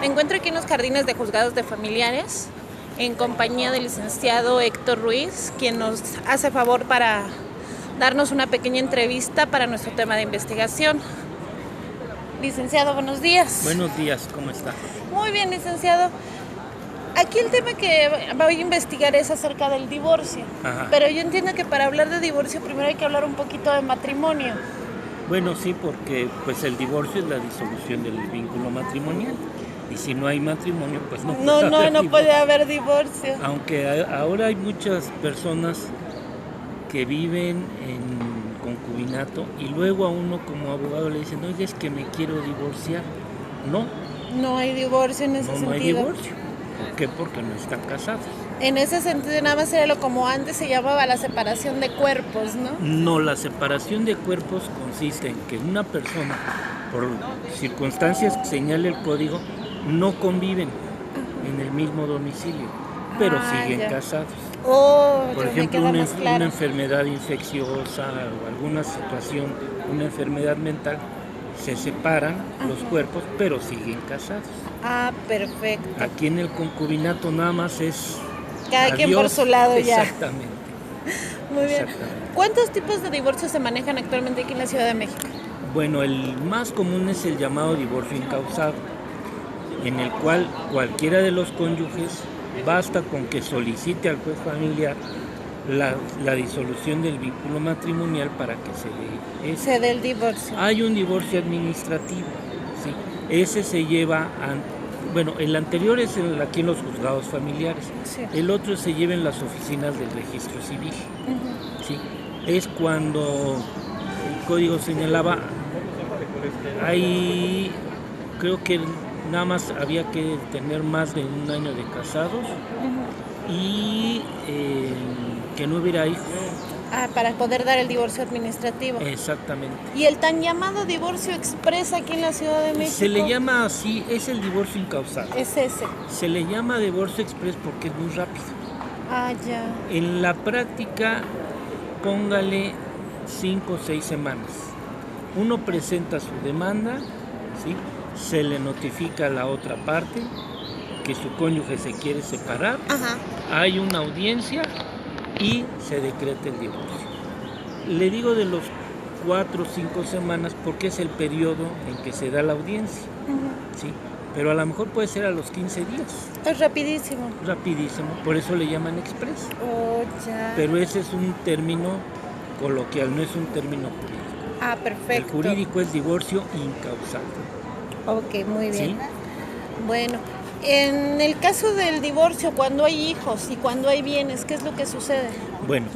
Me encuentro aquí en los jardines de juzgados de familiares, en compañía del licenciado Héctor Ruiz, quien nos hace favor para darnos una pequeña entrevista para nuestro tema de investigación. Licenciado, buenos días. Buenos días, ¿cómo está? Muy bien, licenciado. Aquí el tema que voy a investigar es acerca del divorcio. Ajá. Pero yo entiendo que para hablar de divorcio primero hay que hablar un poquito de matrimonio. Bueno, sí, porque pues el divorcio es la disolución del vínculo matrimonial. Y si no hay matrimonio, pues no puede haber divorcio. Aunque ahora hay muchas personas que viven en concubinato y luego a uno como abogado le dicen, oye, es que me quiero divorciar. No hay divorcio en ese sentido. No hay divorcio. ¿Por qué? Porque no están casados. En ese sentido nada más era lo como antes se llamaba la separación de cuerpos, ¿no? No, la separación de cuerpos consiste en que una persona, por circunstancias que señala el código, no conviven en el mismo domicilio, pero siguen casados. Por ejemplo, una enfermedad infecciosa o alguna situación, una enfermedad mental, se separan los cuerpos, pero siguen casados. Ah, perfecto. Aquí en el concubinato nada más es cada quien por su lado ya. Exactamente. Muy bien. ¿Cuántos tipos de divorcios se manejan actualmente aquí en la Ciudad de México? Bueno, el más común es el llamado divorcio incausado, en el cual cualquiera de los cónyuges basta con que solicite al juez familiar la disolución del vínculo matrimonial para que se dé el divorcio. Hay un divorcio administrativo, sí. Ese se lleva el anterior es aquí en los juzgados familiares. Sí. El otro se lleva en las oficinas del registro civil. ¿Sí? Es cuando el código señalaba, creo que nada más había que tener más de un año de casados y que no hubiera hijos. Para poder dar el divorcio administrativo. Exactamente. ¿Y el tan llamado divorcio exprés aquí en la Ciudad de México? Se le llama así, es el divorcio incausado. Es ese. Se le llama divorcio exprés porque es muy rápido. Ah, ya. En la práctica, póngale 5 o 6 semanas. Uno presenta su demanda, ¿sí? Se le notifica a la otra parte que su cónyuge se quiere separar. Ajá. Hay una audiencia y se decreta el divorcio. Le digo de los 4 o 5 semanas porque es el periodo en que se da la audiencia, ¿sí? Pero a lo mejor puede ser a los 15 días. Es rapidísimo. Rapidísimo, por eso le llaman express. Oh, ya. Pero ese es un término coloquial, no es un término jurídico. Ah, perfecto. El jurídico es divorcio incausado. Ok, muy bien. ¿Sí? Bueno, en el caso del divorcio, cuando hay hijos y cuando hay bienes, ¿qué es lo que sucede? Bueno,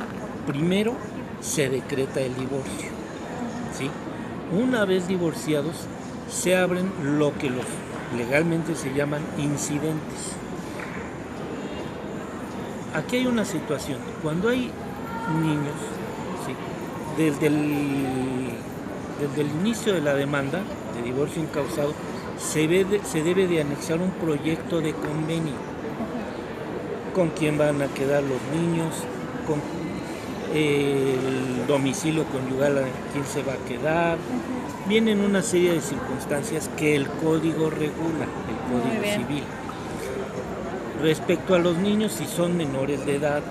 primero se decreta el divorcio, ¿sí? Una vez divorciados, se abren lo que legalmente se llaman incidentes. Aquí hay una situación, cuando hay niños, ¿sí? desde el inicio de la demanda de divorcio incausado, se debe de anexar un proyecto de convenio con quién van a quedar los niños, con el domicilio conyugal a quién se va a quedar. Vienen una serie de circunstancias que el código regula, el código civil. Respecto a los niños, si son menores de edad,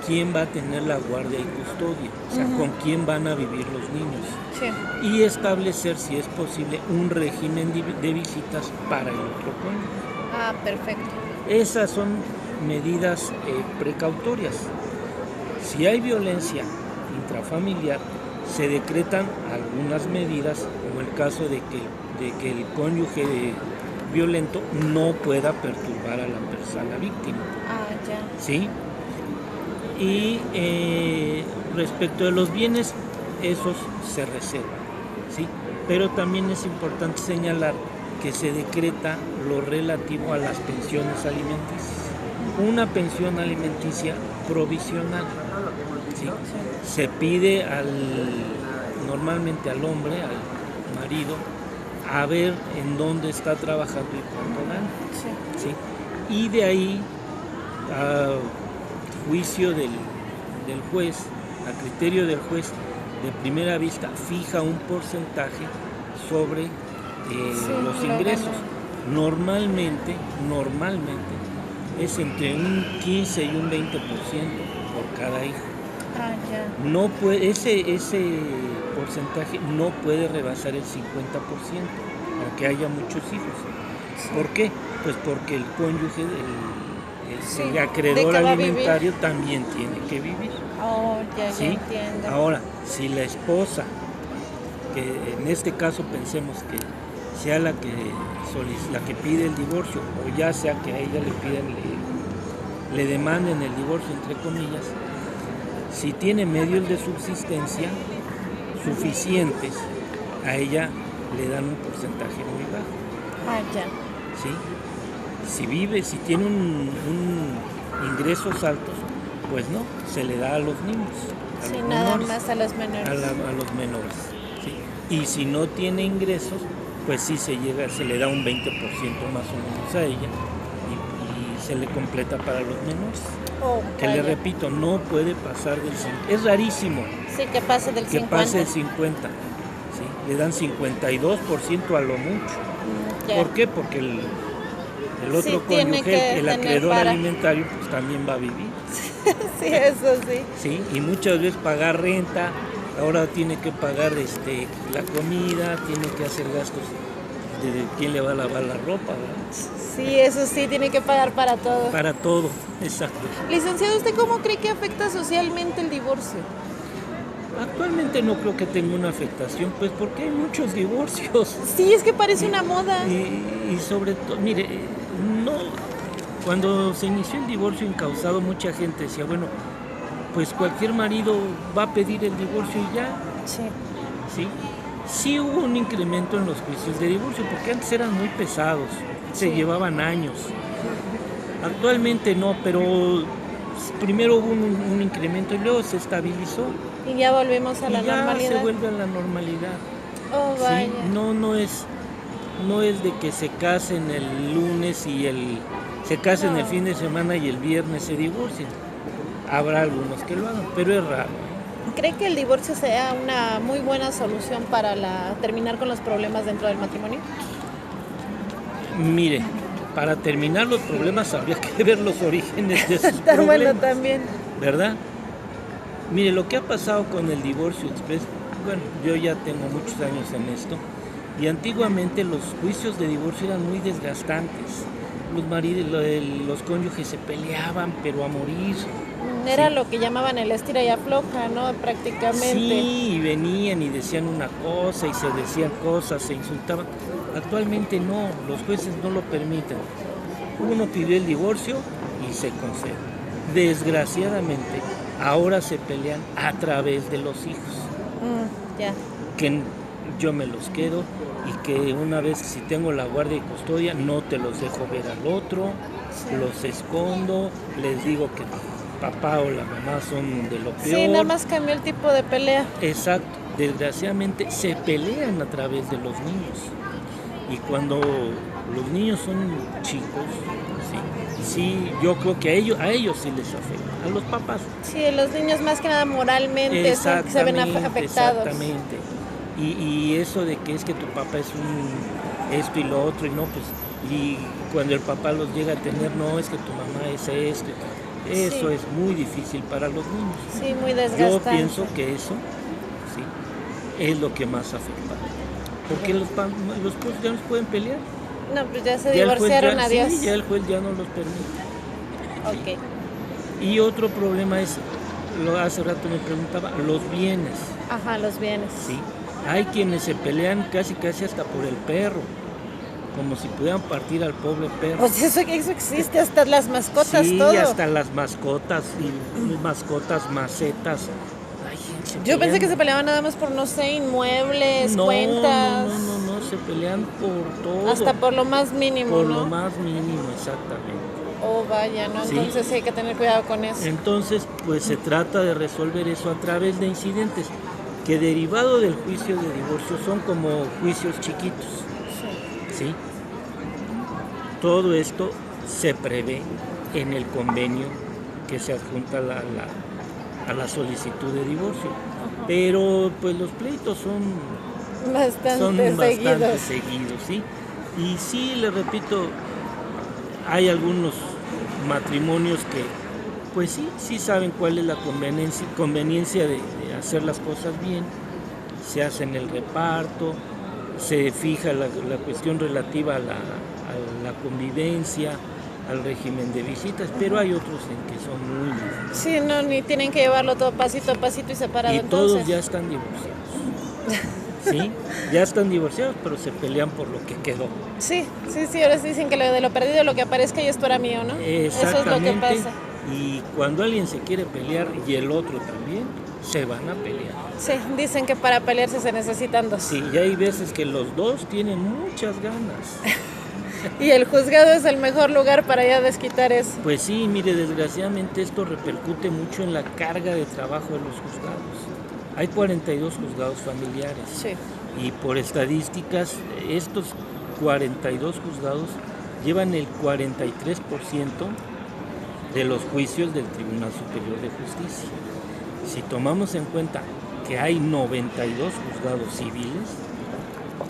quién va a tener la guardia y custodia, o sea, con quién van a vivir los niños. Sí. Y establecer, si es posible, un régimen de visitas para el otro cónyuge. Ah, perfecto. Esas son medidas precautorias. Si hay violencia intrafamiliar, se decretan algunas medidas, como el caso de que el cónyuge violento no pueda perturbar a la víctima. Ah, ya. ¿Sí? Y respecto de los bienes, esos se reservan, ¿sí? Pero también es importante señalar que se decreta lo relativo a las pensiones alimenticias. Una pensión alimenticia provisional, ¿sí? Se pide normalmente al hombre, al marido, a ver en dónde está trabajando y cuánto gana, ¿sí? Y de ahí a juicio del juez, a criterio del juez, de primera vista fija un porcentaje sobre los ingresos. Normalmente es entre un 15 y un 20% por cada hijo. Ah, ya. No puede, ese porcentaje no puede rebasar el 50%, aunque haya muchos hijos. Sí. ¿Por qué? Pues porque el cónyuge, Sí, el ¿de acreedor qué va a vivir? alimentario también tiene que vivir. Oh, ya ¿Sí? entiendo. Ahora, si la esposa, que en este caso pensemos que sea la que pide el divorcio, o ya sea que a ella le pidan, le demanden el divorcio, entre comillas, si tiene medios de subsistencia suficientes, a ella le dan un porcentaje muy bajo. Ah, ya. ¿Sí? Si tiene ingresos altos, pues no, se le da a los niños, a Sí, los nada menores, más a los menores. a los menores. ¿Sí? Y si no tiene ingresos, pues sí se le da un 20% más o menos a ella y se le completa para los menores. Oh, Que le repito, no puede pasar del 50%. Es rarísimo sí, que pase del que 50. pase el 50%. ¿Sí? Le dan 52% a lo mucho. Ya. ¿Por qué? Porque el otro Sí, tiene que cónyuge, el tener acreedor para. alimentario, pues también va a vivir. Sí, eso sí. ¿Sí? Y muchas veces pagar renta, ahora tiene que pagar la comida, tiene que hacer gastos de quién le va a lavar la ropa, ¿verdad? Sí, eso sí, tiene que pagar para todo. Para todo, exacto. Licenciado, ¿usted cómo cree que afecta socialmente el divorcio? Actualmente no creo que tenga una afectación, pues porque hay muchos divorcios. Sí, es que parece una moda. Y sobre todo, mire, no, cuando se inició el divorcio incausado, mucha gente decía, bueno, pues cualquier marido va a pedir el divorcio y ya. Sí. ¿Sí? Sí hubo un incremento en los juicios de divorcio, porque antes eran muy pesados, se Sí. llevaban años. Actualmente no, pero primero hubo un incremento y luego se estabilizó. Y ya volvemos a la y ya normalidad. se vuelve a la normalidad. Oh, vaya. ¿Sí? No es de que se casen el lunes y se casen el fin de semana y el viernes se divorcien. Habrá algunos que lo hagan, pero es raro. ¿Cree que el divorcio sea una muy buena solución para terminar con los problemas dentro del matrimonio? Mire, para terminar los problemas habría que ver los orígenes de sus Está problemas. bueno también. ¿Verdad? Mire, lo que ha pasado con el divorcio express, bueno, yo ya tengo muchos años en esto, y antiguamente los juicios de divorcio eran muy desgastantes. Los maridos, los cónyuges se peleaban, pero a morir. Era Sí. lo que llamaban el estira y afloja, ¿no? Prácticamente. Sí, y venían y decían una cosa y se decían cosas, se insultaban. Actualmente no, los jueces no lo permiten. Uno pidió el divorcio y se concede. Desgraciadamente, ahora se pelean a través de los hijos. Ya. Que yo me los quedo y que una vez, si tengo la guardia y custodia, no te los dejo ver al otro, Sí. los escondo, les digo que papá o la mamá son de lo peor. Sí, nada más cambió el tipo de pelea. Exacto, desgraciadamente se pelean a través de los niños. Y cuando los niños son chicos, sí, yo creo que a ellos sí les afecta, a los papás. Sí, los niños más que nada moralmente son que se ven afectados. Exactamente. Y eso de que es que tu papá es esto y lo otro, y no, pues, y cuando el papá los llega a tener, no, es que tu mamá es esto. Eso Sí. es muy difícil para los niños. Sí, muy desgastante. Yo pienso que eso, sí, es lo que más afecta. Porque los jueces ya no pueden pelear. No, pues ya se Ya el juez divorciaron, adiós. Sí, ya el juez ya no los permite. Ok. Y otro problema es, hace rato me preguntaba, los bienes. Ajá, los bienes. ¿Sí? Hay quienes se pelean casi hasta por el perro, como si pudieran partir al pobre perro. Pues eso existe, hasta las mascotas, sí, todo. hasta las mascotas, macetas. Ay, se Yo pensé pelean. que se peleaban nada más por, no sé, inmuebles, cuentas. No, se pelean por todo. Hasta por lo más mínimo, Por ¿no? lo más mínimo, exactamente. Oh, vaya, ¿no? Sí. Entonces sí hay que tener cuidado con eso. Entonces, pues se trata de resolver eso a través de incidentes que derivado del juicio de divorcio son como juicios chiquitos. ¿Sí? Todo esto se prevé en el convenio que se adjunta a la solicitud de divorcio. Pero pues los pleitos son Bastante seguidos. seguidos, ¿sí? Y sí, le repito, hay algunos matrimonios que, pues sí saben cuál es la conveniencia de hacer las cosas bien, se hacen el reparto, se fija la cuestión relativa a la convivencia, al régimen de visitas, pero hay otros en que son muy difíciles. Sí, no, ni tienen que llevarlo todo pasito a pasito y separado. Y entonces. todos ya están divorciados. Sí, ya están divorciados, pero se pelean por lo que quedó. Sí, ahora sí dicen que lo de lo perdido, lo que aparezca y esto era mío, ¿no? Exactamente. Eso es lo que pasa. Y cuando alguien se quiere pelear y el otro también, se van a pelear. Sí, dicen que para pelearse se necesitan dos. Sí, y hay veces que los dos tienen muchas ganas. Y el juzgado es el mejor lugar para ya desquitar eso. Pues sí, mire, desgraciadamente esto repercute mucho en la carga de trabajo de los juzgados. Hay 42 juzgados familiares. Sí. Y por estadísticas, estos 42 juzgados llevan el 43% de los juicios del Tribunal Superior de Justicia. Si tomamos en cuenta que hay 92 juzgados civiles,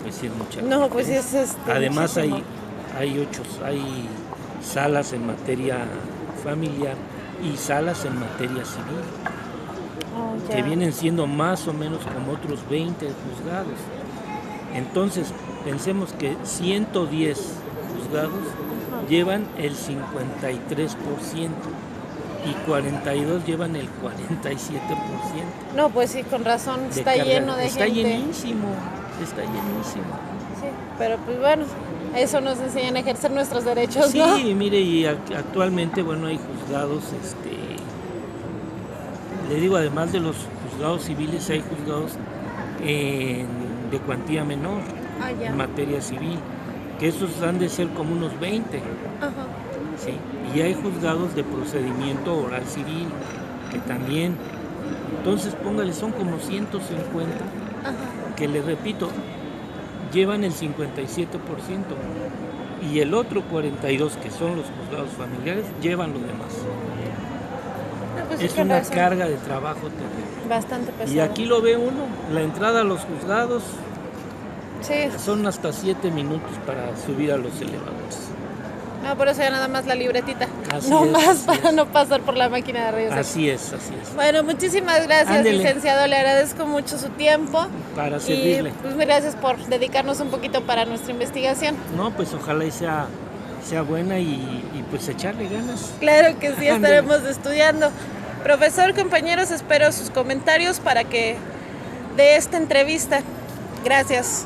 pues sí es mucha. No, pues es Además muchísimo. hay salas en materia familiar y salas en materia civil, Oh, ya. que vienen siendo más o menos como otros 20 juzgados. Entonces, pensemos que 110 juzgados llevan el 53% y 42 llevan el 47%. No, pues sí, con razón, de está carga. lleno de Está gente. llenísimo, está llenísimo. Sí, pero pues bueno, eso nos enseñan a ejercer nuestros derechos, Sí, ¿no? mire, y actualmente, bueno, hay juzgados, le digo, además de los juzgados civiles, hay juzgados de cuantía menor Ah, ya. en materia civil, que esos han de ser como unos 20, Ajá. ¿sí? Y hay juzgados de procedimiento oral civil, que también, entonces póngale, son como 150, Ajá. que le repito, llevan el 57%, y el otro 42%, que son los juzgados familiares, llevan lo demás. No, pues sí, Es con una razón. carga de trabajo terrible. Bastante pesado. Y aquí lo ve uno, la entrada a los juzgados Sí, son hasta 7 minutos para subir a los elevadores. no, por eso ya nada más la libretita. Así No es, más así para es. no pasar por la máquina de rayos X. Así es, así es. Bueno, muchísimas gracias, Ándele. licenciado. Le agradezco mucho su tiempo. Para Y servirle. pues gracias por dedicarnos un poquito para nuestra investigación. No, pues ojalá y sea buena y pues echarle ganas. Claro que sí, Ándele. estaremos estudiando. Profesor, compañeros, espero sus comentarios para que de esta entrevista. Gracias.